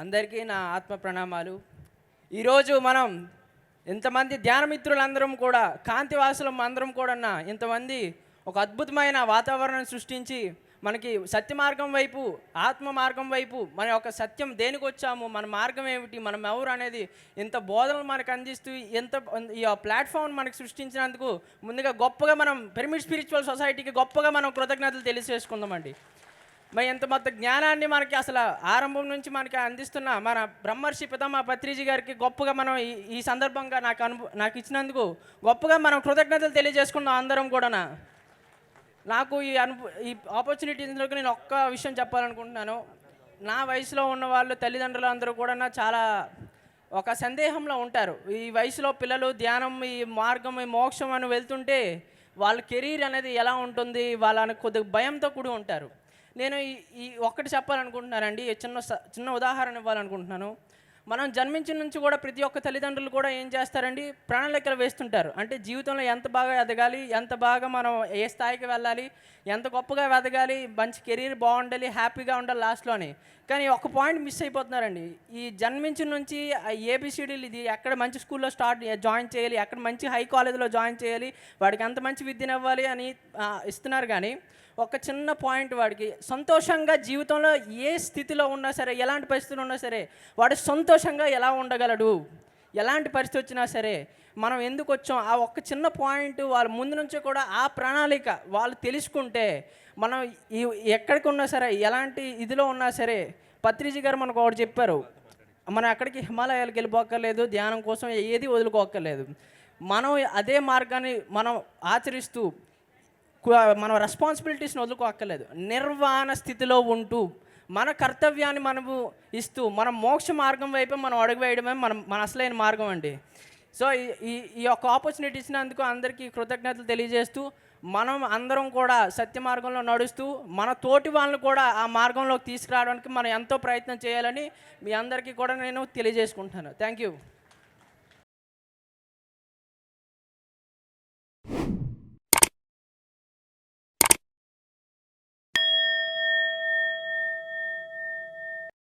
అందరికీ నా ఆత్మ ప్రణామాలు. ఈరోజు మనం ఇంతమంది ధ్యానమిత్రులందరం కూడా, కాంతివాసులం అందరం కూడా ఇంతమంది ఒక అద్భుతమైన వాతావరణం సృష్టించి మనకి సత్య మార్గం వైపు, ఆత్మ మార్గం వైపు, మన యొక్క సత్యం దేనికి వచ్చాము, మన మార్గం ఏమిటి, మనం ఎవరు అనేది ఇంత బోధనలు మనకు అందిస్తూ ఈ ప్లాట్ఫామ్ మనకు సృష్టించినందుకు ముందుగా గొప్పగా మనం పిరమిడ్ స్పిరిచువల్ సొసైటీకి గొప్పగా మనం కృతజ్ఞతలు తెలియజేసుకుందామండి. మరి ఎంత మొత్తం జ్ఞానాన్ని మనకి అసలు ఆరంభం నుంచి మనకి అందిస్తున్న మన బ్రహ్మర్షి పితామహ పత్రిజీ గారికి గొప్పగా మనం ఈ సందర్భంగా నాకు ఇచ్చినందుకు గొప్పగా మనం కృతజ్ఞతలు తెలియజేసుకున్నాం అందరం కూడా. నాకు ఈ ఆపర్చునిటీస్లోకి నేను ఒక్క విషయం చెప్పాలనుకుంటున్నాను. నా వయసులో ఉన్న వాళ్ళు తల్లిదండ్రులు అందరూ కూడా చాలా ఒక సందేహంలో ఉంటారు. ఈ వయసులో పిల్లలు ధ్యానం, ఈ మార్గం, ఈ మోక్షం అని వెళ్తుంటే వాళ్ళ కెరీర్ అనేది ఎలా ఉంటుంది, వాళ్ళని కొద్దిగా భయంతో కూడి ఉంటారు. నేను ఈ ఒక్కటి చెప్పాలనుకుంటున్నానండి, చిన్న ఉదాహరణ ఇవ్వాలనుకుంటున్నాను. మనం జన్మించిన నుంచి కూడా ప్రతి ఒక్క తల్లిదండ్రులు కూడా ఏం చేస్తారండి, ప్రణాళికలు వేస్తుంటారు. అంటే జీవితంలో ఎంత బాగా ఎదగాలి, ఎంత బాగా మనం ఏ స్థాయికి వెళ్ళాలి, ఎంత గొప్పగా ఎదగాలి, మంచి కెరీర్ బాగుండాలి, హ్యాపీగా ఉండాలి లాస్ట్లోని. కానీ ఒక పాయింట్ మిస్ అయిపోతున్నారండి. ఈ జన్మించిన నుంచి ఏబిసిడీలు, ఇది ఎక్కడ మంచి స్కూల్లో జాయిన్ చేయాలి, ఎక్కడ మంచి హై కాలేజీలో జాయిన్ చేయాలి, వాడికి ఎంత మంచి విద్యనివ్వాలి అని ఇస్తున్నారు. కానీ ఒక చిన్న పాయింట్, వాడికి సంతోషంగా జీవితంలో ఏ స్థితిలో ఉన్నా సరే, ఎలాంటి పరిస్థితులు ఉన్నా సరే వాడు సంతోషంగా ఎలా ఉండగలడు, ఎలాంటి పరిస్థితి వచ్చినా సరే మనం ఎందుకు వచ్చాం, ఆ ఒక్క చిన్న పాయింట్ వాళ్ళ ముందు నుంచి కూడా ఆ ప్రణాళిక వాళ్ళు తెలుసుకుంటే మనం ఎక్కడికి ఉన్నా సరే, ఎలాంటి ఇదిలో ఉన్నా సరే, పత్రిజీ గారు మనకు ఒకటి చెప్పారు, మనం ఎక్కడికి హిమాలయాలకు వెళ్ళిపోక్కర్లేదు, ధ్యానం కోసం ఏది వదులుకోక్కర్లేదు. మనం అదే మార్గాన్ని మనం ఆచరిస్తూ మనం రెస్పాన్సిబిలిటీస్ని వదులుకోక్కర్లేదు. నిర్వాణ స్థితిలో ఉంటూ మన కర్తవ్యాన్ని మనము ఇస్తూ మనం మోక్ష మార్గం వైపు మనం అడుగు వేయడమే మన అసలైన మార్గం అండి. సో ఈ యొక్క ఆపర్చునిటీస్ని అందుకు అందరికీ కృతజ్ఞతలు తెలియజేస్తూ, మనం అందరం కూడా సత్య మార్గంలో నడుస్తూ మన తోటి వాళ్ళని కూడా ఆ మార్గంలోకి తీసుకురావడానికి మనం ఎంతో ప్రయత్నం చేయాలని మీ అందరికీ కూడా నేను తెలియజేసుకుంటాను. Thank you.